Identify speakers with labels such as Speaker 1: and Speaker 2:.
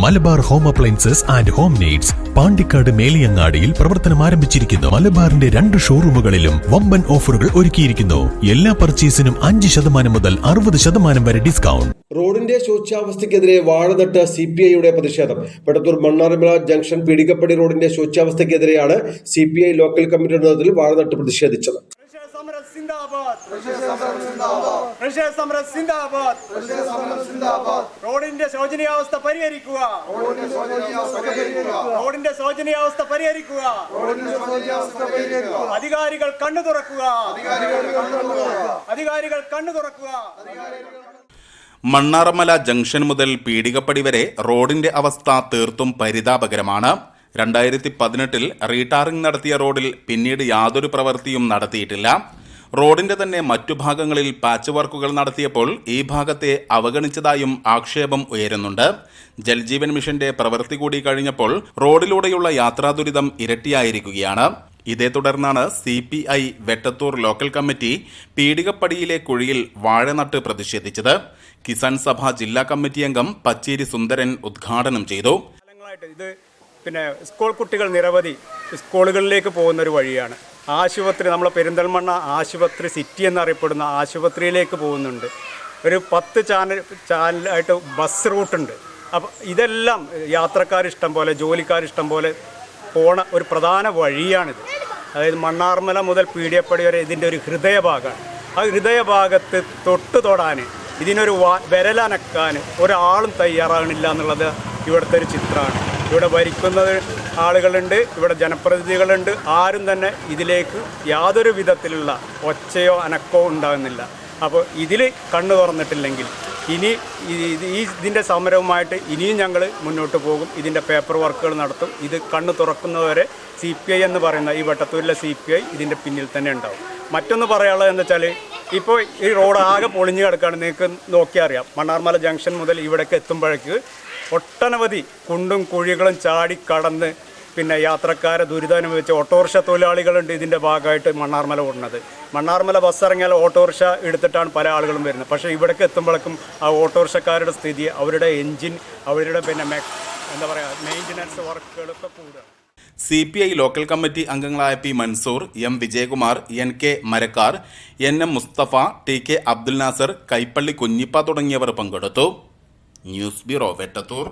Speaker 1: Malabar home appliances and home needs Pandikkad മേലിയങ്ങാടിയിൽ പ്രവർത്തനം ആരംഭിച്ചിരിക്കുന്നു. മലബാറിന്റെ 2 ഷോറൂമുകളിലും വമ്പൻ ഓഫറുകൾ ഒരുക്കിയിരിക്കുന്നു. എല്ലാ പർച്ചേസിനും 5% മുതൽ 60% വരെ ഡിസ്കൗണ്ട്.
Speaker 2: റോഡിന്റെ ശോച്യാവസ്ഥയ്ക്കെതിരെ വാഴനട്ട് CPIയുടെ പ്രതിഷേധം. പെടത്തൂർ മണ്ണാർമല ജംഗ്ഷൻ പീടികപ്പടി റോഡിന്റെ ശോച്യാവസ്ഥയ്ക്കെതിരെയാണ് CPI ലോക്കൽ കമ്മിറ്റിയുടെ നേതൃത്വത്തിൽ വാഴനട്ട് പ്രതിഷേധിച്ചത്.
Speaker 3: റോഡിന്റെ ശോചനീയാവസ്ഥ പരിഹരിക്കുക. റോഡിന്റെ ശോചനീയാവസ്ഥ പരിഹരിക്കുക. അധികാരികൾ കണ്ണു തുറക്കുക. അധികാരികൾ കണ്ണു തുറക്കുക.
Speaker 4: മണ്ണാർമല ജംഗ്ഷൻ മുതൽ പീടികപ്പടി വരെ റോഡിന്റെ അവസ്ഥ തീർത്തും പരിതാപകരമാണ്. 2018 റീടാറിംഗ് നടത്തിയ റോഡിൽ പിന്നീട് യാതൊരു പ്രവൃത്തിയും നടത്തിയിട്ടില്ല. റോഡിന്റെ തന്നെ മറ്റു ഭാഗങ്ങളിൽ പാച്ച് വർക്കുകൾ നടത്തിയപ്പോൾ ഈ ഭാഗത്തെ അവഗണിച്ചതായും ആക്ഷേപം ഉയരുന്നുണ്ട്. ജൽജീവൻ മിഷന്റെ പ്രവൃത്തി കൂടി കഴിഞ്ഞപ്പോൾ റോഡിലൂടെയുള്ള യാത്രാ ദുരിതം ഇരട്ടിയായിരിക്കുകയാണ്. ഇതേ തുടർന്നാണ് CPI വെട്ടത്തൂർ ലോക്കൽ കമ്മിറ്റി പീടികപ്പടിയിലെ കുഴിയിൽ വാഴനട്ട് പ്രതിഷേധിച്ചത്. കിസാൻ സഭ ജില്ലാ കമ്മിറ്റി അംഗം പച്ചേരി സുന്ദരൻ ഉദ്ഘാടനം ചെയ്തു.
Speaker 3: പിന്നെ സ്കൂൾ കുട്ടികൾ നിരവധി സ്കൂളുകളിലേക്ക് പോകുന്നൊരു വഴിയാണ്. ആശുപത്രി, നമ്മളെ പെരിന്തൽമണ്ണ ആശുപത്രി സിറ്റി എന്നറിയപ്പെടുന്ന ആശുപത്രിയിലേക്ക് പോകുന്നുണ്ട്. ഒരു 10 ചാനലായിട്ട് ബസ് റൂട്ടുണ്ട്. അപ്പോൾ ഇതെല്ലാം യാത്രക്കാരിഷ്ടം പോലെ, ജോലിക്കാരിഷ്ടം പോലെ പോണ ഒരു പ്രധാന വഴിയാണിത്. അതായത് മണ്ണാർമല മുതൽ പീടികപ്പടി വരെ ഇതിൻ്റെ ഒരു ഹൃദയഭാഗമാണ്. ആ ഹൃദയഭാഗത്ത് തൊടാൻ, ഇതിനൊരു വിരലനക്കാൻ ഒരാളും തയ്യാറാകണില്ല എന്നുള്ളത് ഇവിടുത്തെ ഒരു ചിത്രമാണ്. ഇവിടെ ഭരിക്കുന്നത് ആളുകളുണ്ട്, ഇവിടെ ജനപ്രതിനിധികളുണ്ട്. ആരും തന്നെ ഇതിലേക്ക് യാതൊരു വിധത്തിലുള്ള ഒച്ചയോ അനക്കോ ഉണ്ടാകുന്നില്ല. അപ്പോൾ ഇതിൽ കണ്ണു തുറന്നിട്ടില്ലെങ്കിൽ ഇനി ഇതിൻ്റെ സമരവുമായിട്ട് ഇനിയും ഞങ്ങൾ മുന്നോട്ട് പോകും. ഇതിൻ്റെ പേപ്പർ വർക്കുകൾ നടത്തും. ഇത് കണ്ണു തുറക്കുന്നവരെ CPI എന്ന് പറയുന്ന ഈ വെട്ടത്തൂരിലെ CPI ഇതിൻ്റെ പിന്നിൽ തന്നെ ഉണ്ടാവും. മറ്റൊന്ന് പറയാനുള്ളത് എന്ന് വെച്ചാൽ, ഇപ്പോൾ ഈ റോഡ് ആകെ പൊളിഞ്ഞു കിടക്കുകയാണ്. നിങ്ങൾക്ക് നോക്കിയാൽ അറിയാം. മണ്ണാർമല ജംഗ്ഷൻ മുതൽ ഇവിടേക്ക് എത്തുമ്പോഴേക്ക് ഒട്ടനവധി കുണ്ടും കുഴികളും ചാടിക്കടന്ന് പിന്നെ യാത്രക്കാരെ ദുരിതമനുഭവിച്ച ഓട്ടോറിക്ഷ തൊഴിലാളികളുണ്ട് ഇതിൻ്റെ ഭാഗമായിട്ട് മണ്ണാർമല ഓടുന്നത്. മണ്ണാർമല ബസ് ഇറങ്ങിയാൽ ഓട്ടോറിക്ഷ എടുത്തിട്ടാണ് പല ആളുകളും വരുന്നത്. പക്ഷേ ഇവിടേക്ക് എത്തുമ്പോഴേക്കും ആ ഓട്ടോറിക്ഷക്കാരുടെ സ്ഥിതി, അവരുടെ എൻജിൻ, അവരുടെ പിന്നെ എന്താ പറയുക, മെയിൻ്റനൻസ് വർക്കുകളൊക്കെ കൂടുക.
Speaker 4: CPI ലോക്കൽ കമ്മിറ്റി അംഗങ്ങളായ P Mansoor, M Vijayakumar, NK Marakkar, NM Musthafa, TK Abdul Nasar, Kaipally Kunjippa തുടങ്ങിയവർ പങ്കെടുത്തു. News bureau Vettathur.